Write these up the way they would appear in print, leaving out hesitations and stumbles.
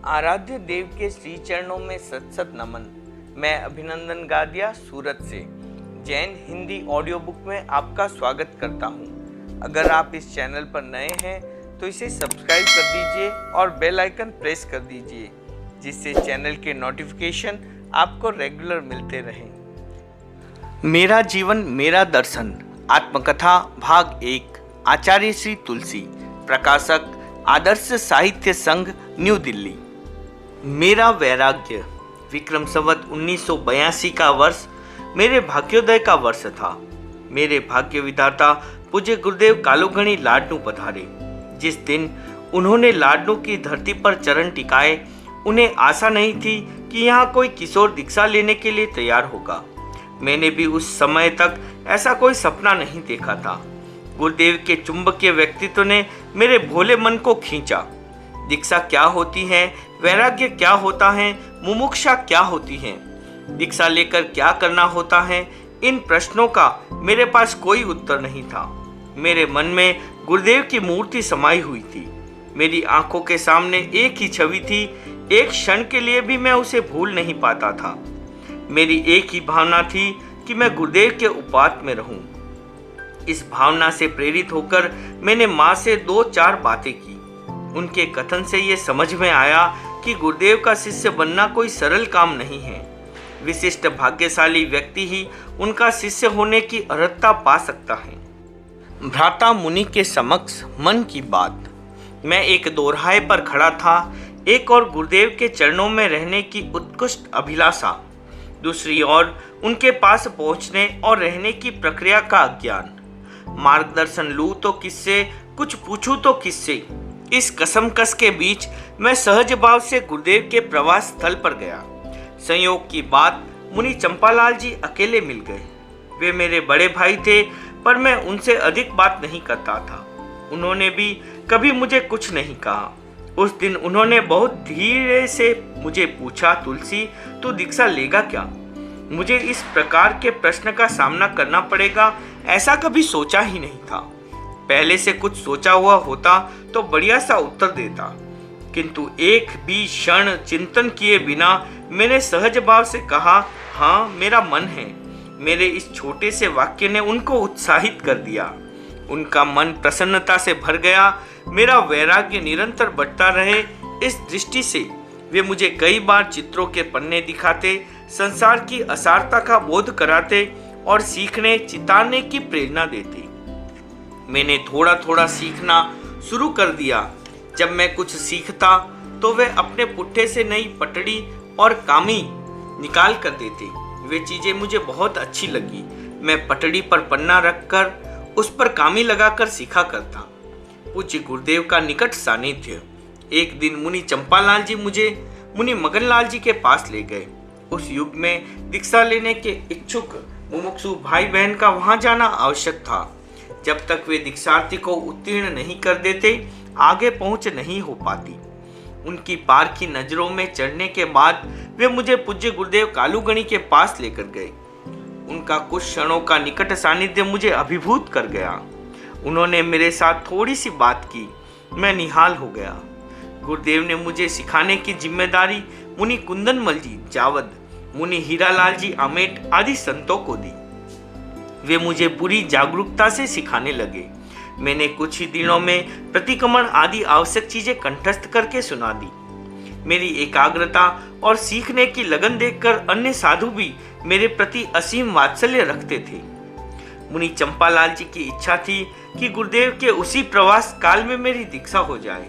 आराध्य देव के श्री चरणों में सत सत नमन। मैं अभिनंदन गादिया सूरत से जैन हिंदी ऑडियो बुक में आपका स्वागत करता हूं। अगर आप इस चैनल पर नए हैं तो इसे सब्सक्राइब कर दीजिए और बेल आइकन प्रेस कर दीजिए, जिससे चैनल के नोटिफिकेशन आपको रेगुलर मिलते रहें। मेरा जीवन मेरा दर्शन आत्मकथा भाग 1, आचार्य श्री तुलसी, प्रकाशक आदर्श साहित्य संघ, न्यू दिल्ली। मेरा वैराग्य। विक्रम संवत 1982 का वर्ष मेरे भाग्योदय का वर्ष था। मेरे भाग्य विधाता पूज्य गुरुदेव कालूगणी लाडनू पधारे। जिस दिन उन्होंने लाडनू की धरती पर चरण टिकाए, उन्हें आशा नहीं थी कि यहाँ कोई किशोर दीक्षा लेने के लिए तैयार होगा। मैंने भी उस समय तक ऐसा कोई सपना नहीं देखा था। गुरुदेव के चुंबकीय व्यक्तित्व ने मेरे भोले मन को खींचा। दीक्षा क्या होती है, वैराग्य क्या होता है, मुमुक्षा क्या होती है, दीक्षा लेकर क्या करना होता है, इन प्रश्नों का मेरे पास कोई उत्तर नहीं था। मेरे मन में गुरुदेव की मूर्ति समाई हुई थी। मेरी आंखों के सामने एक ही छवि थी। एक क्षण के लिए भी मैं उसे भूल नहीं पाता था। मेरी एक ही भावना थी कि मैं गुरुदेव के उपात में रहूं। इस भावना से प्रेरित होकर मैंने माँ से 2-4 बातें की। उनके कथन से ये समझ में आया कि गुरुदेव का शिष्य बनना कोई सरल काम नहीं है। विशिष्ट भाग्यशाली व्यक्ति ही उनका शिष्य होने की अर्हता पा सकता है। भ्राता मुनि के समक्ष मन की बात। मैं एक दोराहे पर खड़ा था। एक और गुरुदेव के चरणों में रहने की उत्कृष्ट अभिलाषा, दूसरी ओर उनके पास पहुंचने और रहने की प्रक्रिया का अज्ञान। मार्गदर्शन लूं तो किससे, कुछ पूछूं तो किससे। इस कसमकस के बीच मैं सहज भाव से गुरुदेव के प्रवास स्थल पर गया। संयोग की बात, मुनि चंपालाल जी अकेले मिल गए। वे मेरे बड़े भाई थे, पर मैं उनसे अधिक बात नहीं करता था। उन्होंने भी कभी मुझे कुछ नहीं कहा। उस दिन उन्होंने बहुत धीरे से मुझे पूछा, तुलसी तू दीक्षा लेगा क्या? मुझे इस प्रकार के प्रश्न का सामना करना पड़ेगा, ऐसा कभी सोचा ही नहीं था। पहले से कुछ सोचा हुआ होता तो बढ़िया सा उत्तर देता, किंतु एक भी क्षण चिंतन किए बिना मैंने सहज भाव से कहा, हाँ मेरा मन है। मेरे इस छोटे से वाक्य ने उनको उत्साहित कर दिया। उनका मन प्रसन्नता से भर गया। मेरा वैराग्य निरंतर बढ़ता रहे, इस दृष्टि से वे मुझे कई बार चित्रों के पन्ने दिखाते, संसार की असारता का बोध कराते और सीखने चितारने की प्रेरणा देते। मैंने थोड़ा थोड़ा सीखना शुरू कर दिया। जब मैं कुछ सीखता तो वे अपने पुट्ठे से नई पटड़ी और कामी निकाल कर देते। वे चीजें मुझे बहुत अच्छी लगी। मैं पटड़ी पर पन्ना रखकर उस पर कामी लगाकर सीखा करता। पूज्य गुरुदेव का निकट सानिध्य। एक दिन मुनि चंपालाल जी मुझे मुनि मगनलाल जी के पास ले गए। उस युग में दीक्षा लेने के इच्छुक मुमुक्षु भाई बहन का वहां जाना आवश्यक था। जब तक वे दीक्षार्थी को उत्तीर्ण नहीं कर देते, आगे पहुंच नहीं हो पाती। उनकी पार की नजरों में चढ़ने के बाद वे मुझे पूज्य गुरुदेव कालूगणी के पास लेकर गए। उनका कुछ क्षणों का निकट सानिध्य मुझे अभिभूत कर गया। उन्होंने मेरे साथ थोड़ी सी बात की। मैं निहाल हो गया। गुरुदेव ने मुझे सिखाने की जिम्मेदारी मुनि कुंदनमल जी जावद, मुनि हीरालाल जी आमेट आदि संतों को दी। वे मुझे पूरी जागरूकता से सिखाने लगे। मैंने कुछ ही दिनों में प्रतिक्रमण आदि आवश्यक चीजें कंठस्थ करके सुना दी। मेरी एकाग्रता और सीखने की लगन देखकर अन्य साधु भी मेरे प्रति असीम वात्सल्य रखते थे। मुनि चंपालाल जी की इच्छा थी कि गुरुदेव के उसी प्रवास काल में मेरी दीक्षा हो जाए।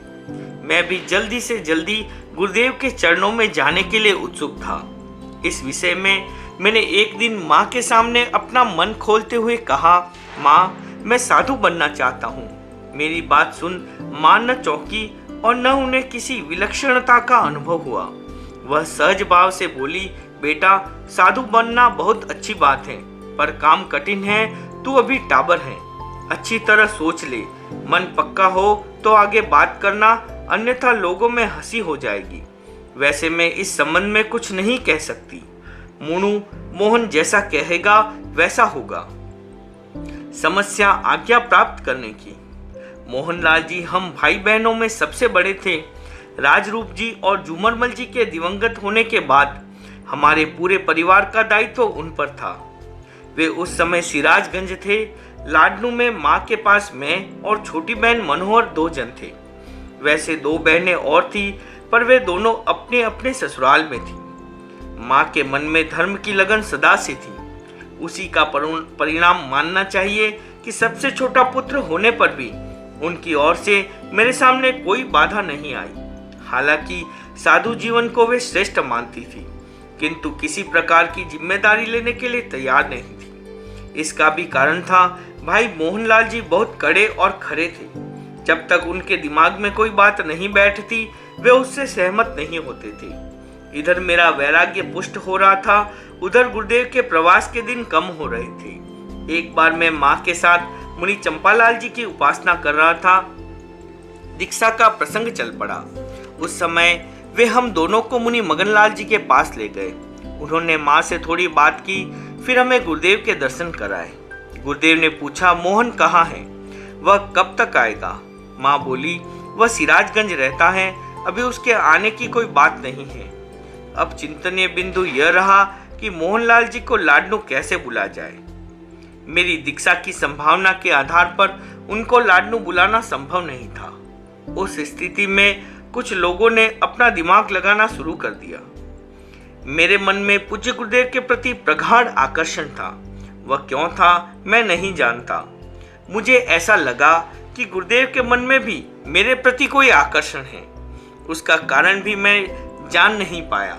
मैं भी जल्दी से जल्दी गुरुदेव के चरणों में जाने के लिए उत्सुक था। इस विषय में मैंने एक दिन माँ के सामने अपना मन खोलते हुए कहा, माँ मैं साधु बनना चाहता हूँ। मेरी बात सुन माँ न चौंकी और न उन्हें किसी विलक्षणता का अनुभव हुआ। वह सहज भाव से बोली, बेटा साधु बनना बहुत अच्छी बात है, पर काम कठिन है। तू अभी टाबर है, अच्छी तरह सोच ले। मन पक्का हो तो आगे बात करना, अन्यथा लोगों में हंसी हो जाएगी। वैसे मैं इस संबंध में कुछ नहीं कह सकती। मुनु मोहन जैसा कहेगा वैसा होगा। समस्या आज्ञा प्राप्त करने की। मोहनलाल जी हम भाई बहनों में सबसे बड़े थे। राजरूप जी और झूमरमल जी के दिवंगत होने के बाद हमारे पूरे परिवार का दायित्व उन पर था। वे उस समय सिराजगंज थे। लाडनू में माँ के पास मैं और छोटी बहन मनोहर 2 जन थे। वैसे 2 बहनें और थी, पर वे दोनों अपने अपने ससुराल में थी। माँ के मन में धर्म की लगन सदा से थी। उसी का परिणाम मानना चाहिए कि सबसे छोटा पुत्र होने पर भी उनकी ओर से मेरे सामने कोई बाधा नहीं आई। हालांकि साधु जीवन को वे श्रेष्ठ मानती थी, किंतु किसी प्रकार की जिम्मेदारी लेने के लिए तैयार नहीं थी। इसका भी कारण था, भाई मोहनलाल जी बहुत कड़े और खरे थे। जब तक उनके दिमाग में कोई बात नहीं बैठती, वे उससे सहमत नहीं होते थे। इधर मेरा वैराग्य पुष्ट हो रहा था, उधर गुरुदेव के प्रवास के दिन कम हो रहे थे। एक बार मैं माँ के साथ मुनि चंपालाल जी की उपासना कर रहा था। दीक्षा का प्रसंग चल पड़ा। उस समय वे हम दोनों को मुनि मगनलाल जी के पास ले गए। उन्होंने माँ से थोड़ी बात की, फिर हमें गुरुदेव के दर्शन कराए। गुरुदेव ने पूछा, मोहन कहाँ है, वह कब तक आएगा? माँ बोली, वह सिराजगंज रहता है, अभी उसके आने की कोई बात नहीं है। अब चिंतनीय बिंदु यह रहा कि मोहनलाल जी को लाडनू कैसे बुला जाए। मेरी दीक्षा की संभावना के आधार पर उनको लाडनू बुलाना संभव नहीं था। उस स्थिति में कुछ लोगों ने अपना दिमाग लगाना शुरू कर दिया। मेरे मन में पूज्य गुरुदेव के प्रति प्रगाढ़ आकर्षण था। वह क्यों था मैं नहीं जानता। मुझे ऐसा लगा कि गुरुदेव के मन में भी मेरे प्रति कोई आकर्षण है। उसका कारण भी मैं जान नहीं पाया।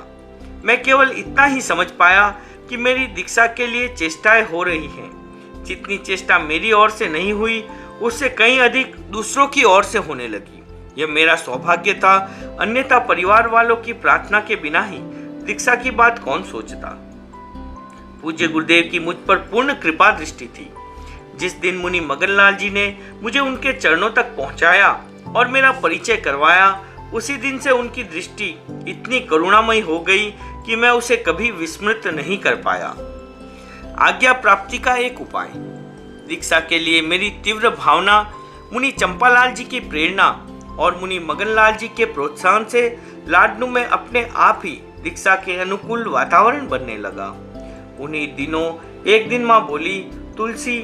मैं केवल इतना ही समझ पाया कि मेरी दीक्षा के लिए चेष्टाएं हो रही हैं। जितनी चेष्टा मेरी ओर से नहीं हुई, उससे कहीं अधिक दूसरों की ओर से होने लगी। यह मेरा सौभाग्य था, अन्यथा परिवार वालों की प्रार्थना के बिना ही दीक्षा की बात कौन सोचता। पूज्य गुरुदेव की मुझ पर पूर्ण कृपा दृष्टि थी। जिस दिन मुनि मगनलाल जी ने मुझे उनके चरणों तक पहुंचाया और मेरा परिचय करवाया, उसी दिन से उनकी दृष्टि इतनी करुणामयी हो गई कि मैं उसे कभी विस्मृत नहीं कर पाया। आज्ञा प्राप्ति का एक उपाय। दीक्षा के लिए मेरी तीव्र भावना, मुनि चंपालाल जी की प्रेरणा और मुनि मगनलाल जी के प्रोत्साहन से लाडनू में अपने आप ही दीक्षा के अनुकूल वातावरण बनने लगा। उन्हीं दिनों एक दिन माँ बोली, तुलसी,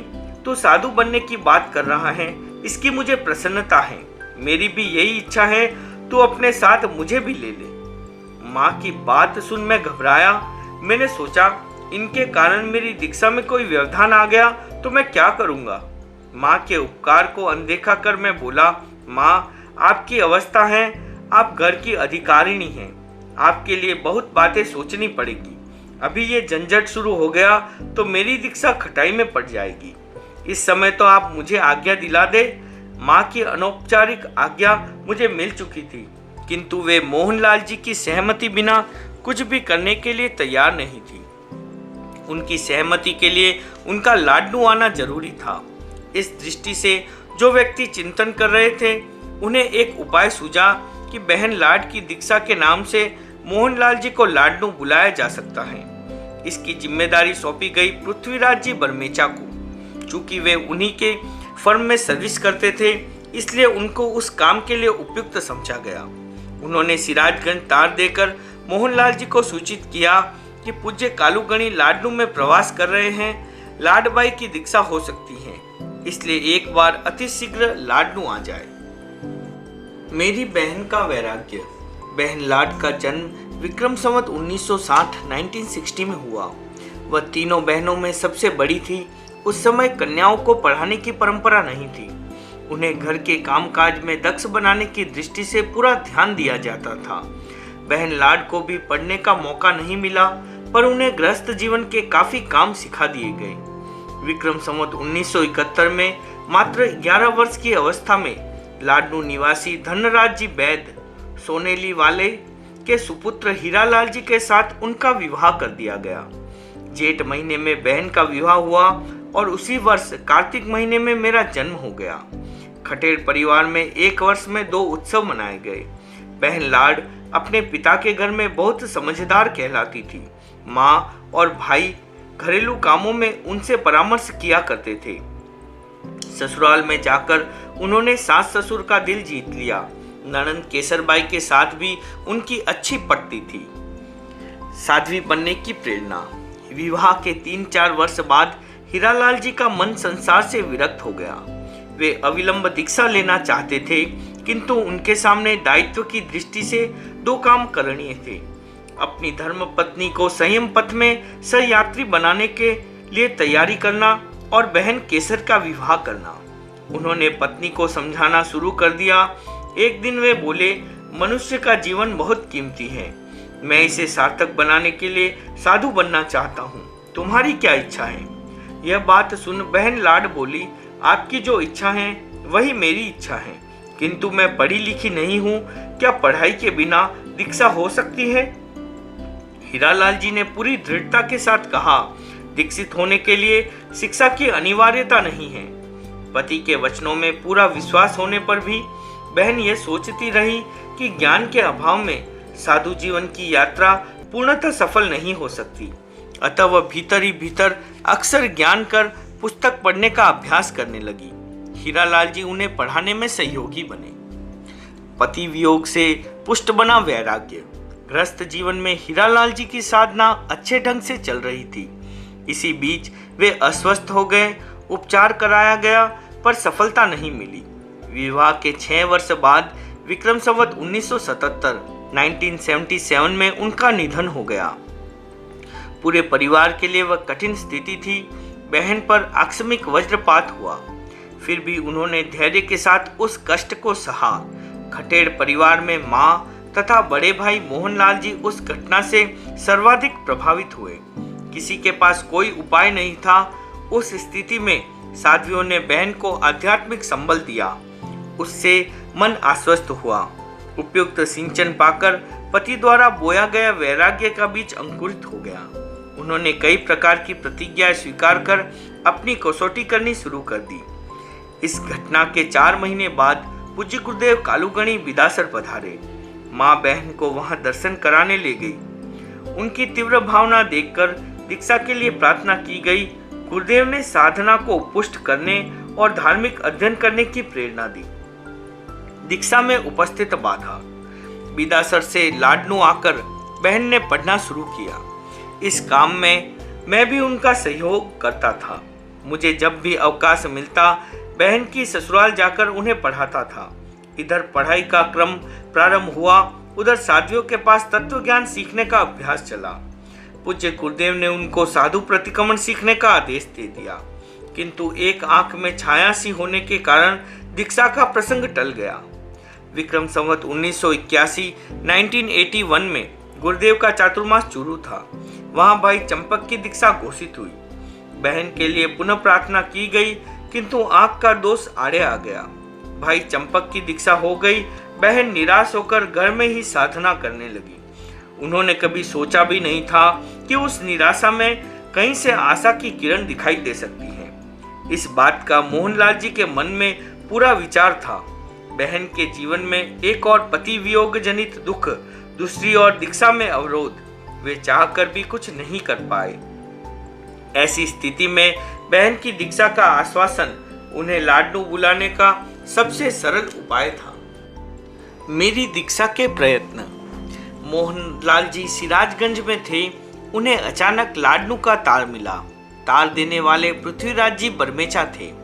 तू साधु बनने की बात कर रहा है, इसकी मुझे प्रसन्नता है। मेरी भी यही इच्छा है, तू अपने साथ मुझे भी ले ले। माँ की बात सुन मैं घबराया। मैंने सोचा, इनके कारण मेरी दीक्षा में कोई व्यवधान आ गया तो मैं क्या करूँगा। माँ के उपकार को अनदेखा कर मैं बोला, माँ, आपकी अवस्था है, आप घर की अधिकारिणी हैं, आपके लिए बहुत बातें सोचनी पड़ेगी। अभी ये झंझट शुरू हो गया तो मेरी दीक्षा खटाई में पड़ जाएगी। इस समय तो आप मुझे आज्ञा दिला दे। माँ की अनौपचारिक आज्ञा मुझे मिल चुकी थी, किंतु वे मोहनलाल जी की सहमति बिना कुछ भी करने के लिए तैयार नहीं थी। उनकी सहमति के लिए उनका लाडनू आना जरूरी था। इस दृष्टि से जो व्यक्ति चिंतन कर रहे थे, उन्हें एक उपाय सूझा कि बहन लाड की दीक्षा के नाम से मोहनलाल जी को लाडनू बुलाया जा सकता है। इसकी जिम्मेदारी सौंपी गई पृथ्वीराज जी बरमेचा को। चूंकि वे उन्हीं के फर्म में सर्विस करते थे, इसलिए उनको उस काम के लिए उपयुक्त समझा गया। उन्होंने सिराजगंज तार देकर मोहनलाल जी को सूचित किया कि पूज्य कालूगणी लाडनू में प्रवास कर रहे हैं, लाडबाई की दीक्षा हो सकती है, इसलिए एक बार अति शीघ्र लाडनू आ जाए। मेरी बहन का वैराग्य। बहन लाड का जन्म विक्रम संवत 1960 में हुआ। वह तीनों बहनों में सबसे बड़ी थी। उस समय कन्याओं को पढ़ाने की परंपरा नहीं थी। उन्हें घर के कामकाज में दक्ष बनाने की दृष्टि से पूरा ध्यान दिया जाता था। बहन लाड को भी पढ़ने का मौका नहीं मिला, पर उन्हें गृहस्थ जीवन के काफी काम सिखा दिए गए। विक्रम संवत 1971 में मात्र 11 वर्ष की अवस्था में लाडनू निवासी धनराज जी वैद्य सोनेली वाले के सुपुत्र हीरालाल जी के साथ उनका विवाह कर दिया गया। जेठ महीने में बहन का विवाह हुआ और उसी वर्ष कार्तिक महीने में मेरा जन्म हो गया। खटेर परिवार में एक वर्ष में 2 उत्सव मनाए गए। बहन लाड अपने पिता के घर में बहुत समझदार कहलाती थी। माँ और भाई घरेलू कामों में उनसे परामर्श किया करते थे। ससुराल में जाकर उन्होंने सास ससुर का दिल जीत लिया। ननंद केसरबाई के साथ भी उनकी अच्छी पटती थी। साध्वी बनने की प्रेरणा। विवाह के 3-4 वर्ष बाद हीरालाल जी का मन संसार से विरक्त हो गया। वे अविलंब दीक्षा लेना चाहते थे, किंतु उनके सामने दायित्व की दृष्टि से 2 काम करणीय थे। अपनी धर्म पत्नी को संयम पथ में सहयात्री बनाने के लिए तैयारी करना और बहन केसर का विवाह करना। उन्होंने पत्नी को समझाना शुरू कर दिया। एक दिन वे बोले, मनुष्य का जीवन बहुत कीमती है, मैं इसे सार्थक बनाने के लिए साधु बनना चाहता हूँ, तुम्हारी क्या इच्छा है? यह बात सुन बहन लाड बोली, आपकी जो इच्छा है वही मेरी इच्छा है, किंतु मैं पढ़ी लिखी नहीं हूँ, क्या पढ़ाई के बिना दीक्षा हो सकती है? हीरालाल जी ने पूरी दृढ़ता के साथ कहा, दीक्षित होने के लिए शिक्षा की अनिवार्यता नहीं है। पति के वचनों में पूरा विश्वास होने पर भी बहन यह सोचती रही कि ज्ञान के अभाव में साधु जीवन की यात्रा पूर्णतः सफल नहीं हो सकती। अतः वह भीतर ही भीतर अक्सर ज्ञान कर पुस्तक पढ़ने का अभ्यास करने लगी। हीरालाल जी उन्हें पढ़ाने में सहयोगी बने। पति वियोग से पुष्ट बना वैराग्य। गृहस्थ जीवन में हीरालाल जी की साधना अच्छे ढंग से चल रही थी। इसी बीच वे अस्वस्थ हो गए। उपचार कराया गया पर सफलता नहीं मिली। विवाह के 6 वर्ष बाद विक्रम संवत 1977 में उनका निधन हो गया। पूरे परिवार के लिए वह कठिन स्थिति थी। बहन पर आकस्मिक वज्रपात हुआ, फिर भी उन्होंने धैर्य के साथ उस कष्ट को सहा। खटेड़ परिवार में माँ तथा बड़े भाई मोहनलाल जी उस घटना से सर्वाधिक प्रभावित हुए। किसी के पास कोई उपाय नहीं था। उस स्थिति में साध्वियों ने बहन को आध्यात्मिक संबल दिया। उससे मन आश्वस्त हुआ। उपयुक्त सिंचन पाकर पति द्वारा बोया गया वैराग्य का बीज अंकुरित हो गया। उन्होंने कई प्रकार की प्रतिज्ञाएं स्वीकार कर अपनी कसौटी करनी शुरू कर दी। इस घटना के 4 महीने बाद पूज्य गुरुदेव कालूगणी बिदासर पधारे। माँ बहन को वहां दर्शन कराने ले गई। उनकी तीव्र भावना देखकर दीक्षा के लिए प्रार्थना की गई। गुरुदेव ने साधना को पुष्ट करने और धार्मिक अध्ययन करने की प्रेरणा दी। दीक्षा में उपस्थित बाधा। बिदासर से लाडनू आकर बहन ने पढ़ना शुरू किया। इस काम में मैं भी उनका सहयोग करता था। मुझे जब भी अवकाश मिलता बहन की ससुराल जाकर उन्हें पढ़ाता था। इधर पढ़ाई का क्रम प्रारंभ हुआ, उधर साध्वियों के पास तत्व ज्ञान सीखने का अभ्यास चला। पूज्य गुरुदेव ने उनको साधु प्रतिक्रमण सीखने का आदेश दे दिया, किंतु एक आंख में छाया सी होने के कारण दीक्षा का प्रसंग टल गया। विक्रम संवत 1981 में गुरुदेव का चातुर्मास शुरू था। वहां भाई चंपक की दीक्षा घोषित हुई। बहन के लिए पुनः प्रार्थना की गई, किंतु आंख का दोष आड़े आ गया। भाई चंपक की दीक्षा हो गई। बहन निराश होकर घर में ही साधना करने लगी। उन्होंने कभी सोचा भी नहीं था कि उस निराशा में कहीं से आशा की किरण दिखाई दे सकती है। इस बात का मोहनलाल जी के मन में पूरा विचार था। बहन के जीवन में एक और पति वियोग जनित दुख, दूसरी ओर दीक्षा में अवरोध। वे चाहकर भी कुछ नहीं कर पाए। ऐसी स्थिति में बहन की दीक्षा का आश्वासन उन्हें लाडनू बुलाने का सबसे सरल उपाय था। मेरी दीक्षा के प्रयत्न। मोहनलाल जी सिराजगंज में थे। उन्हें अचानक लाडनू का तार मिला। तार देने वाले पृथ्वीराज जी बरमेचा थे।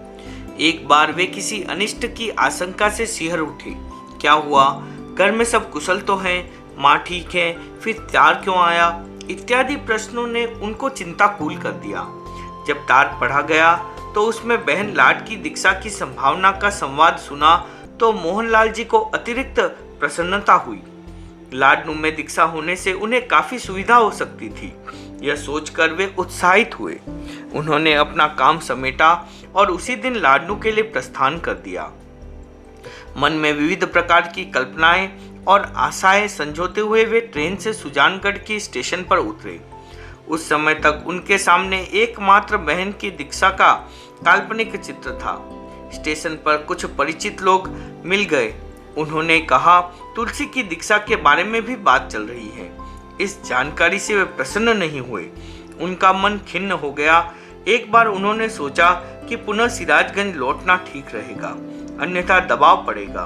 एक बार वे किसी अनिष्ट की आशंका से सिहर उठे। क्या हुआ? घर में सब कुशल तो हैं? माँ ठीक है? फिर तार क्यों आया? इत्यादि प्रश्नों ने उनको चिंताकुल कर दिया। जब तार पढ़ा गया तो उसमें बहन लाड की दीक्षा की संभावना का संवाद सुना तो मोहनलाल जी को अतिरिक्त प्रसन्नता हुई। लाडनू में दीक्षा होने से उन्हें काफी सुविधा हो सकती थी। यह सोचकर वे उत्साहित हुए। उन्होंने अपना काम समेटा और उसी दिन लाडनू के लिए प्रस्थान कर दिया। मन में विविध प्रकार की कल्पनाएं और आशाएं संजोते हुए वे ट्रेन से सुजानगढ़ की स्टेशन पर उतरे। उस समय तक उनके सामने एकमात्र बहन की दीक्षा का काल्पनिक चित्र था। स्टेशन पर कुछ परिचित लोग मिल गए। उन्होंने कहा, तुलसी की दीक्षा के बारे में भी बात चल रही है। इस जानकारी से वे प्रसन्न नहीं हुए। उनका मन खिन्न हो गया। एक बार उन्होंने सोचा कि पुनः सिराजगंज लौटना ठीक रहेगा, अन्यथा दबाव पड़ेगा।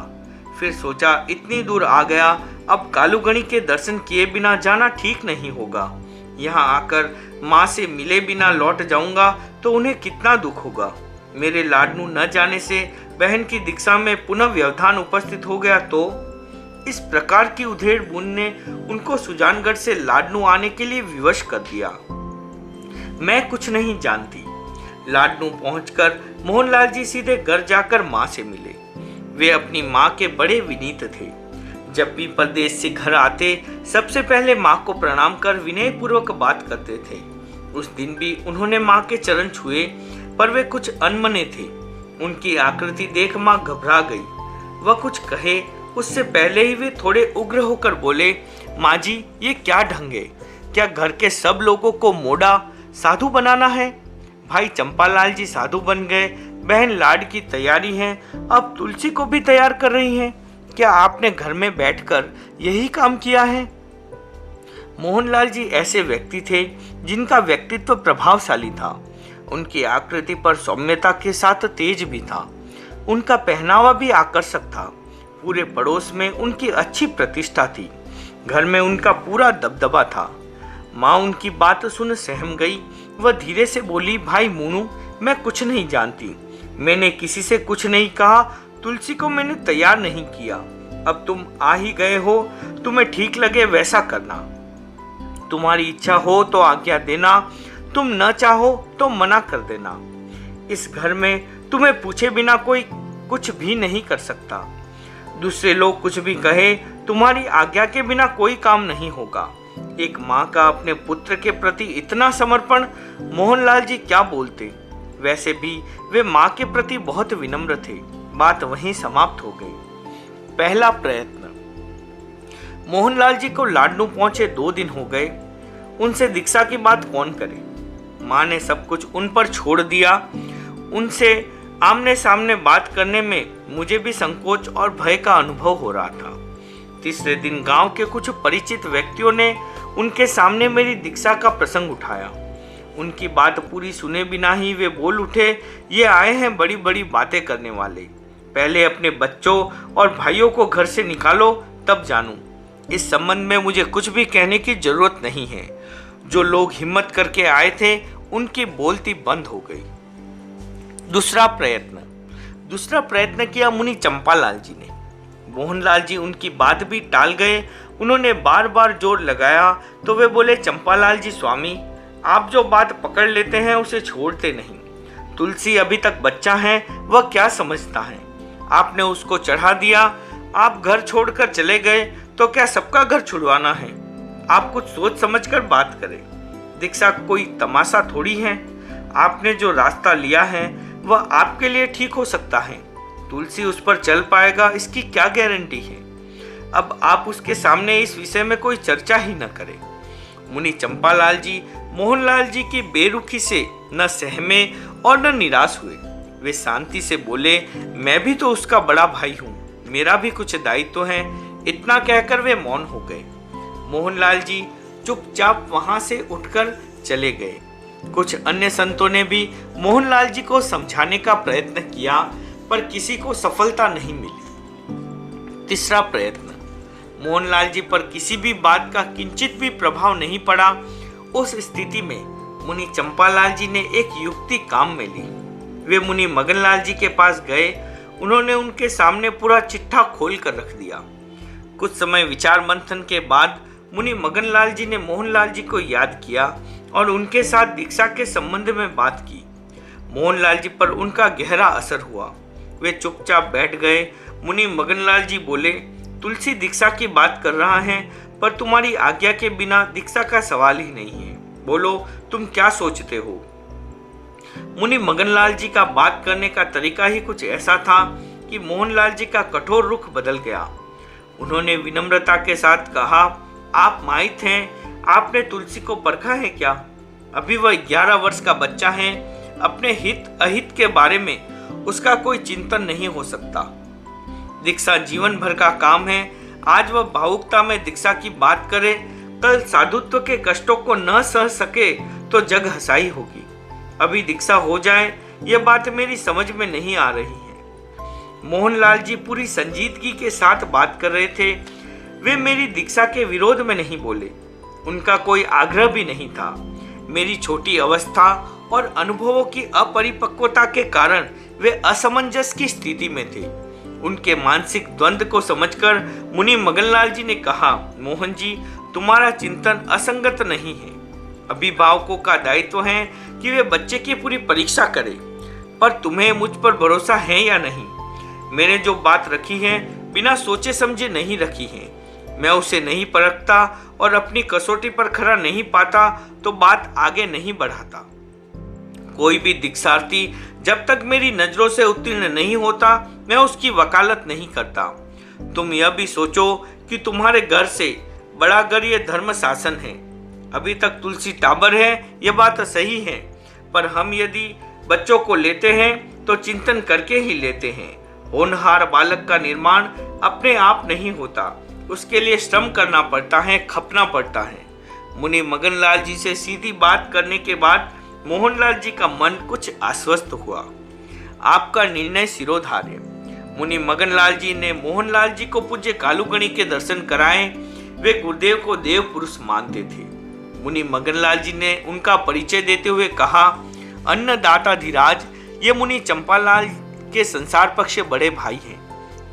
फिर सोचा इतनी दूर आ गया, अब कालूगणी के दर्शन किए बिना जाना ठीक नहीं होगा। यहाँ आकर माँ से मिले बिना लौट जाऊंगा तो उन्हें कितना दुख होगा। मेरे लाडनू न जाने से बहन की दीक्षा में पुनः व्यवधान उपस्थित हो गया तो। इस प्रकार की उधेड़ बूंद ने उनको सुजानगढ़ से लाडनू आने के लिए विवश कर दिया। मैं कुछ नहीं जानती। लाडनू पहुंचकर मोहनलाल जी सीधे घर जाकर माँ से मिले। वे अपनी माँ के बड़े विनीत थे। जब भी परदेश से घर आते सबसे पहले माँ को प्रणाम कर विनय पूर्वक बात करते थे। उस दिन भी उन्होंने माँ के चरण छुए, पर वे कुछ अनमने थे। उनकी आकृति देख माँ घबरा गई। वह कुछ कहे उससे पहले ही वे थोड़े उग्र होकर बोले, माँ जी ये क्या ढंग है? क्या घर के सब लोगों को मोड़ा साधु बनाना है? भाई चंपालाल जी साधु बन गए, बहन लाड की तैयारी है, अब तुलसी को भी तैयार कर रही हैं। क्या आपने घर में बैठकर यही काम किया है? मोहनलाल जी ऐसे व्यक्ति थे जिनका व्यक्तित्व प्रभावशाली था। उनकी आकृति पर सौम्यता के साथ तेज भी था। उनका पहनावा भी आकर्षक था। पूरे पड़ोस में उनकी अच्छी प्रतिष्ठा थी। घर में उनका पूरा दबदबा था। माँ उनकी बात सुन सहम गई। वह धीरे से बोली, भाई मोनू, मैं कुछ नहीं जानती। मैंने किसी से कुछ नहीं कहा। तुलसी को मैंने तैयार नहीं किया। अब तुम आ ही गए हो, तुम्हें ठीक लगे वैसा करना। तुम्हारी इच्छा हो तो आज्ञा देना, तुम न चाहो तो मना कर देना। इस घर में तुम्हें पूछे बिना कोई कुछ भी नहीं कर सकता। दूसरे लोग कुछ भी कहे, तुम्हारी आज्ञा के बिना कोई काम नहीं होगा। एक माँ का अपने पुत्र के प्रति इतना समर्पण, मोहनलाल जी क्या बोलते। वैसे भी वे माँ के प्रति बहुत विनम्र थे। बात वहीं समाप्त हो गई। पहला प्रयत्न। मोहनलाल जी को लाडनू पहुंचे 2 दिन हो गए। उनसे दीक्षा की बात कौन करे। माँ ने सब कुछ उन पर छोड़ दिया। उनसे आमने सामने बात करने में मुझे भी संकोच और भय का अनुभव हो रहा था। तीसरे दिन गांव के कुछ परिचित व्यक्तियों ने उनके सामने मेरी दीक्षा का प्रसंग उठाया। उनकी बात पूरी सुने बिना ही वे बोल उठे, ये आए हैं बड़ी बड़ी बातें करने वाले। पहले अपने बच्चों और भाइयों को घर से निकालो, तब जानूं। इस संबंध में मुझे कुछ भी कहने की जरूरत नहीं है। जो लोग हिम्मत करके आए थे उनकी बोलती बंद हो गई। दूसरा प्रयत्न किया मुनि चंपालाल जी ने। मोहनलाल जी उनकी बात भी टाल गए। उन्होंने बार बार जोर लगाया तो वे बोले, चंपालाल जी स्वामी, आप जो बात पकड़ लेते हैं उसे छोड़ते नहीं। तुलसी अभी तक बच्चा है, वह क्या समझता है। आपने उसको चढ़ा दिया, आप घर छोड़कर चले गए तो क्या सबका घर छुड़वाना है। आप कुछ सोच समझकर बात करें। दीक्षा कोई तमाशा थोड़ी है। आपने जो रास्ता लिया है वह आपके लिए ठीक हो सकता है। तुलसी उस पर चल पाएगा इसकी क्या गारंटी है। अब आप उसके सामने इस विषय में कोई चर्चा ही न करें। मुनि चंपालाल जी मोहनलाल जी की बेरुखी से न सहमे और न निराश हुए। वे शांति से बोले, मैं भी तो उसका बड़ा भाई हूँ, मेरा भी कुछ दायित्व है। इतना कहकर वे मौन हो गए। मोहनलाल जी चुपचाप वहां से उठकर चले गए। कुछ अन्य संतों ने भी मोहनलाल जी को समझाने का प्रयत्न किया, पर किसी को सफलता नहीं मिली। तीसरा प्रयत्न। मोहनलाल जी पर किसी भी बात का किंचित भी प्रभाव नहीं पड़ा। उस स्थिति में मुनि चंपालाल जी ने एक युक्ति काम में ली। वे मुनि मगनलाल जी के पास गए। उन्होंने उनके सामने पूरा चिट्ठा खोल कर रख दिया। कुछ समय विचार मंथन के बाद मुनि मगनलाल जी ने मोहनलाल जी को याद किया और उनके साथ दीक्षा के संबंध में बात की। मोहनलाल जी पर उनका गहरा असर हुआ। वे चुपचाप बैठ गए। मुनि मगनलाल जी बोले, तुलसी दीक्षा की बात कर रहा है, पर तुम्हारी आज्ञा के बिना दीक्षा का सवाल ही नहीं है। बोलो तुम क्या सोचते हो। मुनि मगनलाल जी का बात करने का तरीका ही कुछ ऐसा था कि मोहनलाल जी का कठोर रुख बदल गया। उन्होंने विनम्रता के साथ कहा, आप माहित हैं, आपने तुलसी को परखा है क्या? अभी वह 11 वर्ष का बच्चा है। अपने हित अहित के बारे में उसका कोई चिंतन नहीं हो सकता। दीक्षा जीवन भर का काम है। आज वह भावुकता में दीक्षा की बात करे, कल साधुत्व के कष्टों को न सह सके तो जग हंसाई होगी। अभी दीक्षा हो जाए, यह बात मेरी समझ में नहीं आ रही है। मोहनलाल जी पूरी संजीदगी के साथ बात कर रहे थे। वे मेरी दीक्षा के विरोध में नहीं बोले, उनका कोई आग्रह भी नहीं था। मेरी छोटी अवस्था और अनुभवों की अपरिपक्वता के कारण वे असमंजस की स्थिति में थे। उनके मानसिक द्वंद्व को समझकर मुनि मगनलाल जी ने कहा, मोहन जी, तुम्हारा चिंतन असंगत नहीं है। अभिभावकों का दायित्व है कि वे बच्चे की पूरी परीक्षा करें, पर तुम्हें मुझ पर भरोसा है या नहीं? मैंने जो बात रखी है बिना सोचे समझे नहीं रखी है। मैं उसे नहीं परखता और अपनी कसौटी पर खरा नहीं पाता तो बात आगे नहीं बढ़ाता। कोई भी दीक्षार्थी जब तक मेरी नजरों से उत्तीर्ण नहीं होता, मैं उसकी वकालत नहीं करता। तुम यह भी सोचो कि तुम्हारे घर से बड़ा घर यह धर्म शासन है। अभी तक तुलसी टाबर है, यह बात सही है, पर हम यदि बच्चों को लेते हैं तो चिंतन करके ही लेते हैं। होनहार बालक का निर्माण अपने आप नहीं होता, उसके लिए श्रम करना पड़ता है, खपना पड़ता है। मुनि मगनलाल जी से सीधी बात करने के बाद मोहनलाल जी का मन कुछ आश्वस्त हुआ। आपका निर्णय सिरोधार्य। मुनि मगनलाल जी ने मोहनलाल जी को पूज्य कालूगणी के दर्शन कराए। वे गुरुदेव को देव पुरुष मानते थे। मुनि मगनलाल जी ने उनका परिचय देते हुए कहा, अन्नदाताधिराज, ये मुनि चंपालाल के संसार पक्ष के बड़े भाई हैं,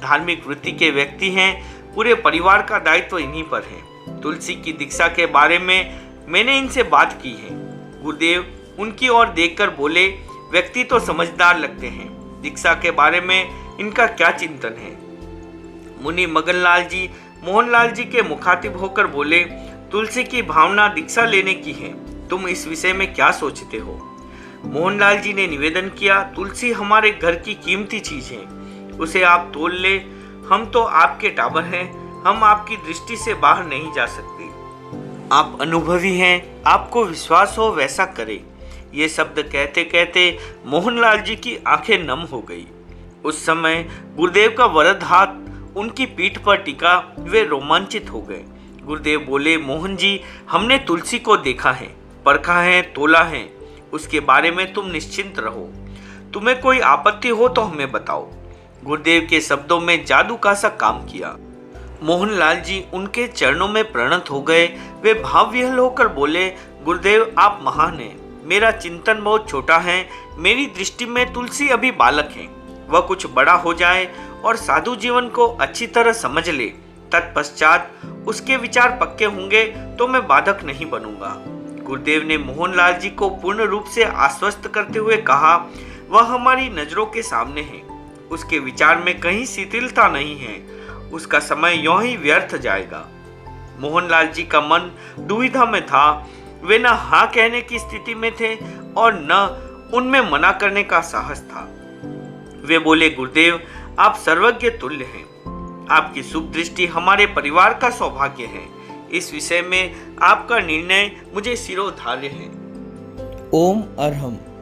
धार्मिक वृत्ति के व्यक्ति हैं। पूरे परिवार का दायित्व इन्हीं पर है। तुलसी की दीक्षा के बारे में मैंने इनसे बात की है। गुरुदेव उनकी ओर देखकर बोले, व्यक्ति तो समझदार लगते हैं, दीक्षा के बारे में इनका क्या चिंतन है? मुनि मगनलाल जी मोहनलाल जी के मुखातिब होकर बोले, तुलसी की भावना दीक्षा लेने की है, तुम इस विषय में क्या सोचते हो? मोहनलाल जी ने निवेदन किया, तुलसी हमारे घर की कीमती चीज है, उसे आप तोल ले। हम तो आपके टाबर हैं, हम आपकी दृष्टि से बाहर नहीं जा सकते। आप अनुभवी हैं, आपको विश्वास हो वैसा करें। ये शब्द कहते कहते मोहनलाल जी की आंखें नम हो गई। उस समय गुरुदेव का वरद हाथ उनकी पीठ पर टिका। वे रोमांचित हो गए। गुरुदेव बोले, मोहन जी, हमने तुलसी को देखा है, परखा है, तोला है, उसके बारे में तुम निश्चिंत रहो। तुम्हें कोई आपत्ति हो तो हमें बताओ। गुरुदेव के शब्दों में जादू का सा काम किया। मोहनलाल जी उनके चरणों में प्रणत हो गए। वे भावविह्वल होकर बोले, गुरुदेव आप महान हैं, मेरा चिंतन बहुत छोटा है। मेरी दृष्टि में तुलसी अभी बालक है, वह कुछ बड़ा हो जाए और साधु जीवन को अच्छी तरह समझ ले, तत्पश्चात उसके विचार पक्के होंगे तो मैं बाधक नहीं बनूंगा। गुरुदेव ने मोहनलाल जी को पूर्ण रूप से आश्वस्त करते हुए कहा, वह हमारी नजरों के सामने है, उसके विचार में कहीं शिथिलता नहीं है, उसका समय यूं ही व्यर्थ जाएगा। मोहनलाल जी का मन दुविधा में था। वे न हाँ कहने की स्थिति में थे और न उनमें मना करने का साहस था। वे बोले, गुरुदेव आप सर्वज्ञ तुल्य हैं, आपकी शुभ दृष्टि हमारे परिवार का सौभाग्य है। इस विषय में आपका निर्णय मुझे सिरोधार्य है। ओम अरहम।